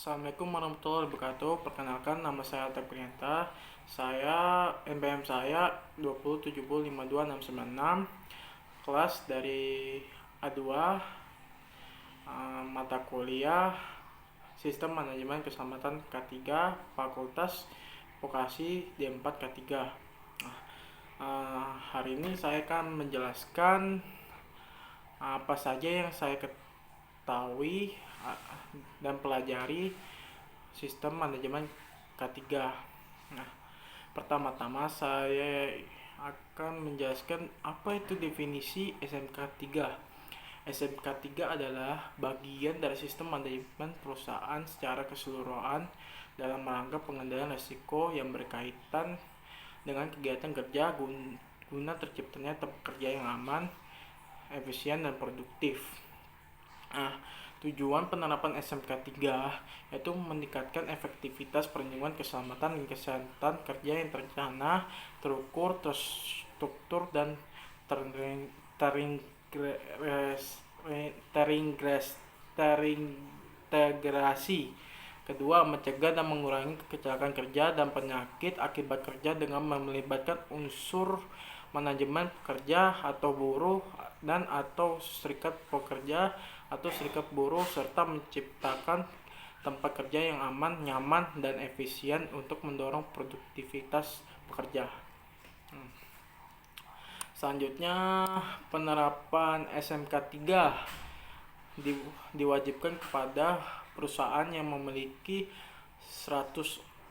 Assalamualaikum warahmatullahi wabarakatuh. Perkenalkan, nama saya Alta Prianta. Saya NPM saya 207052696, kelas dari A2, mata kuliah Sistem Manajemen Keselamatan K3, Fakultas Vokasi D4 K3. Hari ini saya akan menjelaskan apa saja yang saya ketahui dan pelajari sistem manajemen K3. Nah, pertama-tama saya akan menjelaskan apa itu definisi SMK3. SMK3 adalah bagian dari sistem manajemen perusahaan secara keseluruhan dalam rangka pengendalian risiko yang berkaitan dengan kegiatan kerja guna terciptanya tempat kerja yang aman, efisien, dan produktif. Nah, tujuan penerapan SMK3 yaitu meningkatkan efektivitas perlindungan keselamatan dan kesehatan kerja yang terencana, terukur, terstruktur, dan terintegrasi. Kedua, mencegah dan mengurangi kecelakaan kerja dan penyakit akibat kerja dengan melibatkan unsur manajemen pekerja atau buruh dan atau serikat pekerja atau serikat buruh, serta menciptakan tempat kerja yang aman, nyaman, dan efisien untuk mendorong produktivitas pekerja. Selanjutnya, penerapan SMK3 diwajibkan kepada perusahaan yang memiliki 100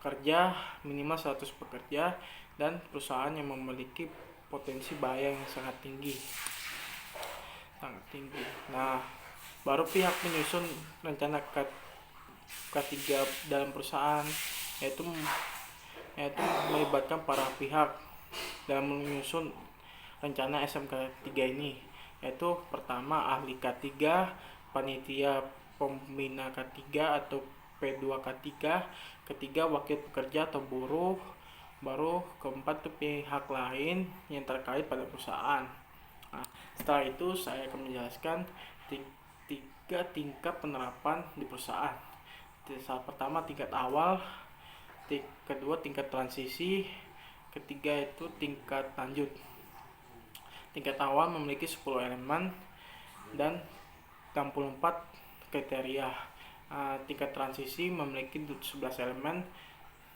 pekerja, minimal 100 pekerja, dan perusahaan yang memiliki potensi bahaya yang sangat tinggi. Nah, baru pihak menyusun rencana K3 dalam perusahaan, yaitu melibatkan para pihak dalam menyusun rencana SMK3 ini, yaitu pertama ahli K3, panitia pembina K3 atau P2K3, ketiga wakil pekerja atau buruh, baru keempat itu pihak lain yang terkait pada perusahaan. Nah, setelah itu saya akan menjelaskan tiga tingkat penerapan di perusahaan. Pertama tingkat awal, kedua tingkat transisi, ketiga itu tingkat lanjut. Tingkat awal memiliki 10 elemen dan 64 kriteria. Tingkat transisi memiliki 11 elemen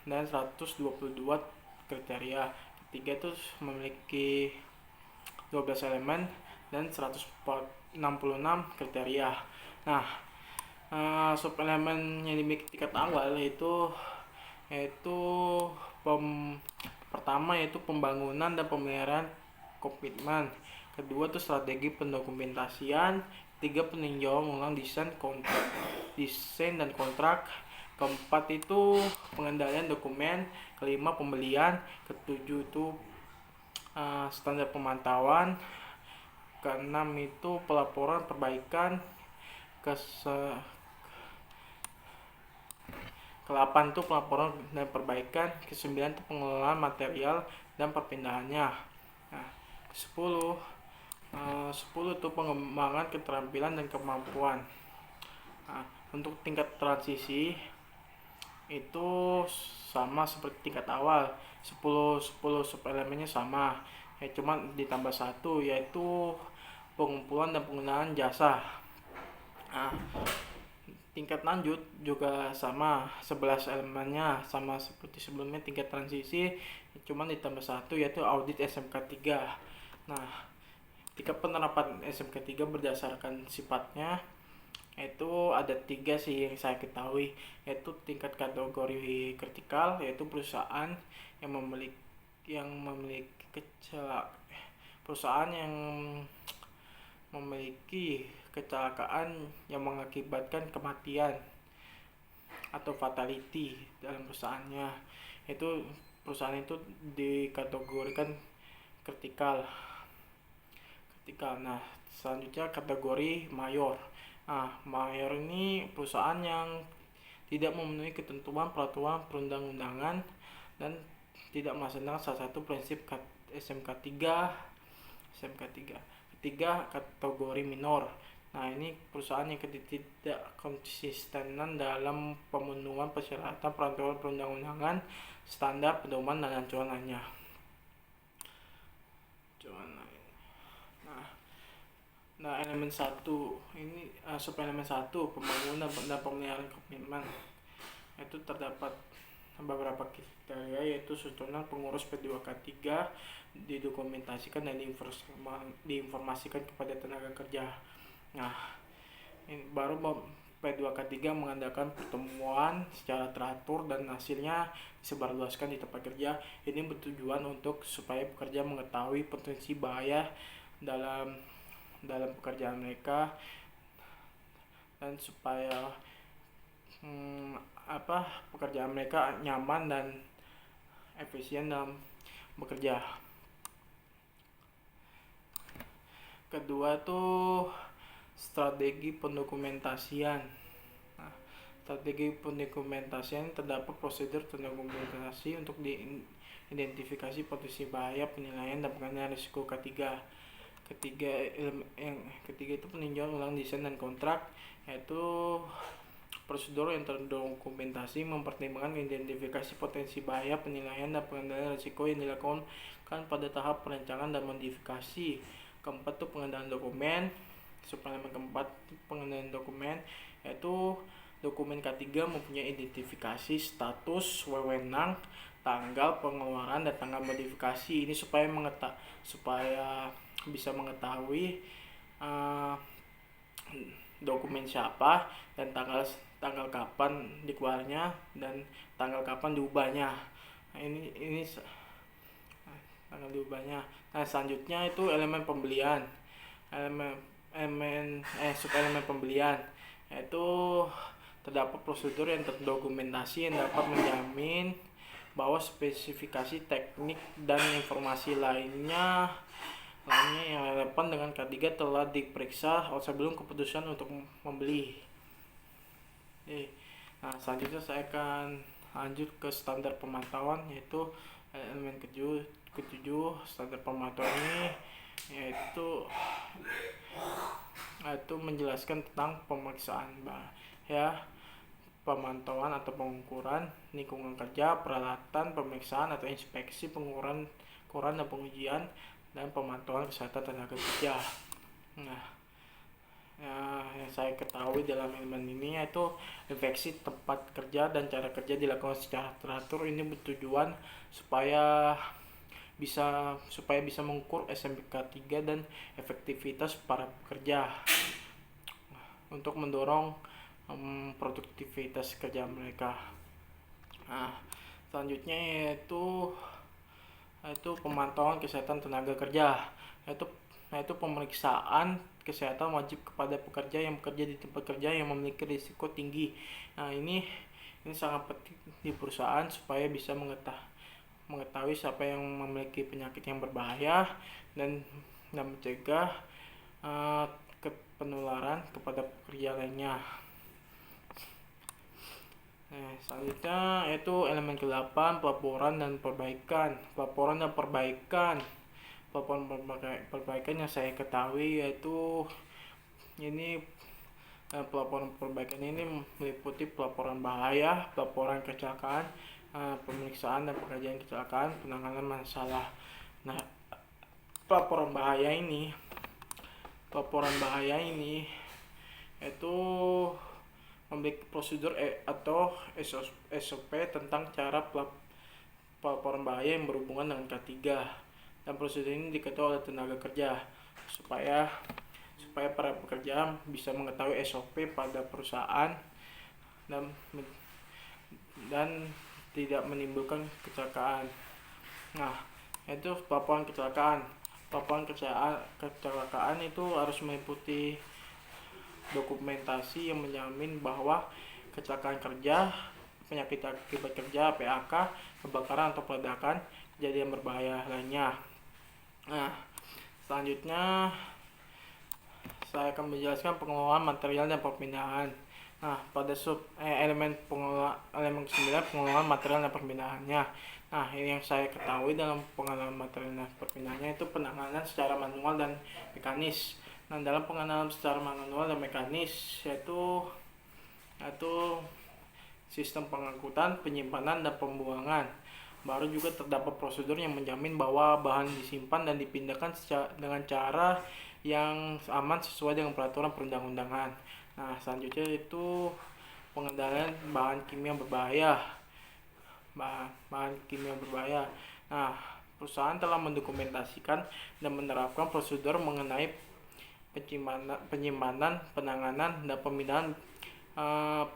dan 122 kriteria. Ketiga itu memiliki 12 elemen dan 166 kriteria. Nah, sub elemen yang dimiliki tingkat awal yaitu pertama yaitu pembangunan dan pemeliharaan komitmen, kedua itu strategi pendokumentasian, ketiga peninjauan ulang desain dan kontrak, keempat itu pengendalian dokumen, kelima pembelian, ketujuh itu standar pemantauan, keenam itu pelaporan perbaikan, ke-8 itu pelaporan dan perbaikan, ke-9 itu pengelolaan material dan perpindahannya. Nah, 10 itu pengembangan keterampilan dan kemampuan. Nah, untuk tingkat transisi itu sama seperti tingkat awal, 10 subelemennya sama, cuma ditambah satu yaitu pengumpulan dan penggunaan jasa. Nah, tingkat lanjut juga sama, 11 elemennya sama seperti sebelumnya tingkat transisi, cuma ditambah satu yaitu audit SMK3. Nah, tingkat penerapan SMK3 berdasarkan sifatnya itu ada 3 sih yang saya ketahui, yaitu tingkat kategori kritikal, yaitu perusahaan yang memiliki kecelakaan yang mengakibatkan kematian atau fatality dalam perusahaannya. Itu perusahaan itu dikategorikan kritikal. Nah, selanjutnya kategori mayor. Nah, mayor ini perusahaan yang tidak memenuhi ketentuan peraturan perundang-undangan dan tidak melaksanakan salah satu prinsip SMK3. Ketiga, kategori minor. Nah, ini perusahaan yang tidak konsistenan dalam pemenuhan persyaratan peraturan perundang-undangan, standar pedoman dan acuan lainnya. Nah, elemen satu ini sub elemen satu pembangunan dan pemeliharaan komitmen itu terdapat beberapa kriteria, yaitu susunan pengurus P2K3 didokumentasikan dan diinformasikan kepada tenaga kerja. Nah, ini baru P2K3 mengadakan pertemuan secara teratur dan hasilnya disebarluaskan di tempat kerja. Ini bertujuan untuk supaya pekerja mengetahui potensi bahaya dalam pekerjaan mereka, dan supaya pekerjaan mereka nyaman dan efisien dalam bekerja. Kedua tuh strategi pendokumentasian. Nah, strategi pendokumentasian terdapat prosedur pendokumentasi untuk diidentifikasi potensi bahaya, penilaian dan pengendalian risiko. Ketiga itu peninjauan ulang desain dan kontrak, yaitu prosedur yang terdokumentasi mempertimbangkan identifikasi potensi bahaya, penilaian dan pengendalian risiko yang dilakukan pada tahap perencanaan dan modifikasi. Keempat itu pengendalian dokumen. Suplemen keempat pengendalian dokumen, yaitu dokumen K3 mempunyai identifikasi status, wewenang, tanggal pengeluaran dan tanggal modifikasi. Ini supaya bisa mengetahui dokumen siapa dan tanggal kapan dikeluarnya dan tanggal kapan diubahnya. Nah, ini tanggal diubahnya. Nah, selanjutnya itu elemen pembelian. Subelemen pembelian, yaitu terdapat prosedur yang terdokumentasi yang dapat menjamin bahwa spesifikasi teknik dan informasi lainnya yang relevan dengan K3 telah diperiksa sebelum keputusan untuk membeli. Nah, selanjutnya saya akan lanjut ke standar pemantauan, yaitu elemen ketujuh. Standar pemantauan ini yaitu menjelaskan tentang pemeriksaan pemantauan atau pengukuran lingkungan kerja, peralatan, pemeriksaan atau inspeksi, pengukuran dan pengujian, dan pemantauan kesehatan tenaga kerja. Nah, yang saya ketahui dalam elemen ini yaitu infeksi tempat kerja dan cara kerja dilakukan secara teratur. Ini bertujuan supaya bisa mengukur SMPK 3 dan efektivitas para pekerja untuk mendorong produktivitas kerja mereka. Nah, selanjutnya yaitu pemantauan kesehatan tenaga kerja, yaitu pemeriksaan kesehatan wajib kepada pekerja yang bekerja di tempat kerja yang memiliki risiko tinggi. Nah, ini sangat penting di perusahaan supaya bisa mengetahui siapa yang memiliki penyakit yang berbahaya dan mencegah penularan kepada pekerja lainnya. Selanjutnya yaitu elemen ke-8, pelaporan dan perbaikan. Pelaporan yang saya ketahui yaitu pelaporan perbaikan ini meliputi pelaporan bahaya, pelaporan kecelakaan, pemeriksaan dan pekerjaan kecelakaan, penanganan masalah. Nah, pelaporan bahaya ini yaitu memiliki prosedur atau SOP tentang cara pelaporan bahaya yang berhubungan dengan K3, dan prosedur ini diketuai oleh tenaga kerja supaya para pekerja bisa mengetahui SOP pada perusahaan dan tidak menimbulkan kecelakaan. Nah, itu pelaporan kecelakaan. Pelaporan kecelakaan itu harus meliputi dokumentasi yang menjamin bahwa kecelakaan kerja, penyakit akibat kerja, PAK, kebakaran atau peledakan, kejadian berbahaya lainnya. Nah, selanjutnya saya akan menjelaskan pengelolaan material dan perpindahan. Nah, pada elemen 9 pengelolaan material dan perpindahannya. Nah, ini yang saya ketahui dalam pengelolaan material dan perpindahannya itu penanganan secara manual dan mekanis. Nah, dalam pengenalan secara manual dan mekanis yaitu sistem pengangkutan, penyimpanan, dan pembuangan. Baru juga terdapat prosedur yang menjamin bahwa bahan disimpan dan dipindahkan dengan cara yang aman sesuai dengan peraturan perundang-undangan. Nah, selanjutnya itu pengendalian bahan kimia berbahaya. Bahan kimia berbahaya. Nah, perusahaan telah mendokumentasikan dan menerapkan prosedur mengenai penyimpanan, penanganan, dan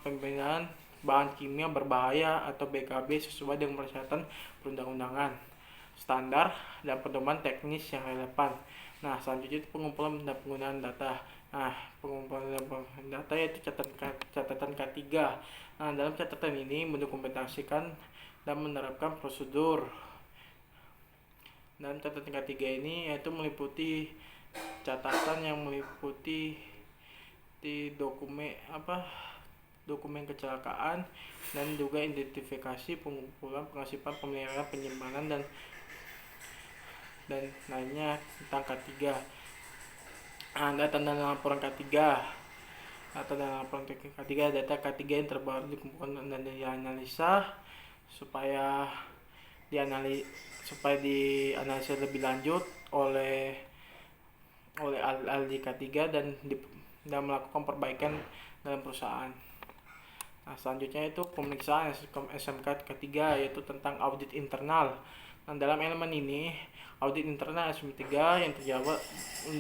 pemindahan bahan kimia berbahaya atau BKB sesuai dengan persyaratan perundang-undangan, standar, dan pedoman teknis yang relevan. Nah, selanjutnya itu pengumpulan dan penggunaan data. Nah, pengumpulan dan penggunaan data yaitu catatan K3. Nah, dalam catatan ini mendokumentasikan dan menerapkan prosedur. Dalam catatan K3 ini yaitu meliputi catatan yang meliputi di dokumen kecelakaan dan juga identifikasi, pengumpulan, pengasipan, pemeliharaan, penyimpanan, dan lainnya tentang K3. Data dan laporan K3. Data dan laporan K3, data K3 yang terbaru dikumpulkan dan dianalisa supaya dianalisa lebih lanjut oleh ahli K3 dan melakukan perbaikan dalam perusahaan. Nah, selanjutnya itu pemeriksaan SMK ketiga yaitu tentang audit internal. Nah, dalam elemen ini audit internal SMK 3 yang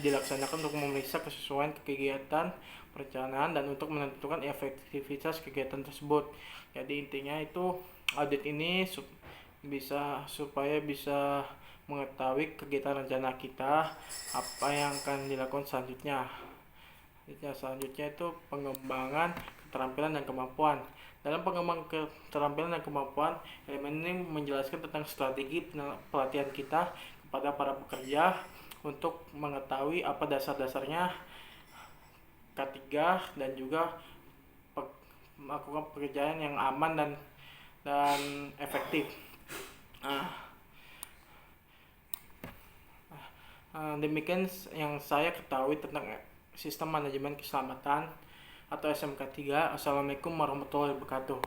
dilaksanakan untuk memeriksa kesesuaian kegiatan perencanaan dan untuk menentukan efektivitas kegiatan tersebut. Jadi intinya itu audit ini supaya bisa mengetahui kegiatan rencana kita, apa yang akan dilakukan selanjutnya. Selanjutnya itu pengembangan keterampilan dan kemampuan. Dalam pengembangan keterampilan dan kemampuan, elemen ini menjelaskan tentang strategi pelatihan kita kepada para pekerja untuk mengetahui apa dasar-dasarnya K3 dan juga melakukan pekerjaan yang aman dan efektif. Demikian yang saya ketahui tentang sistem manajemen keselamatan atau SMK 3. Assalamualaikum warahmatullahi wabarakatuh.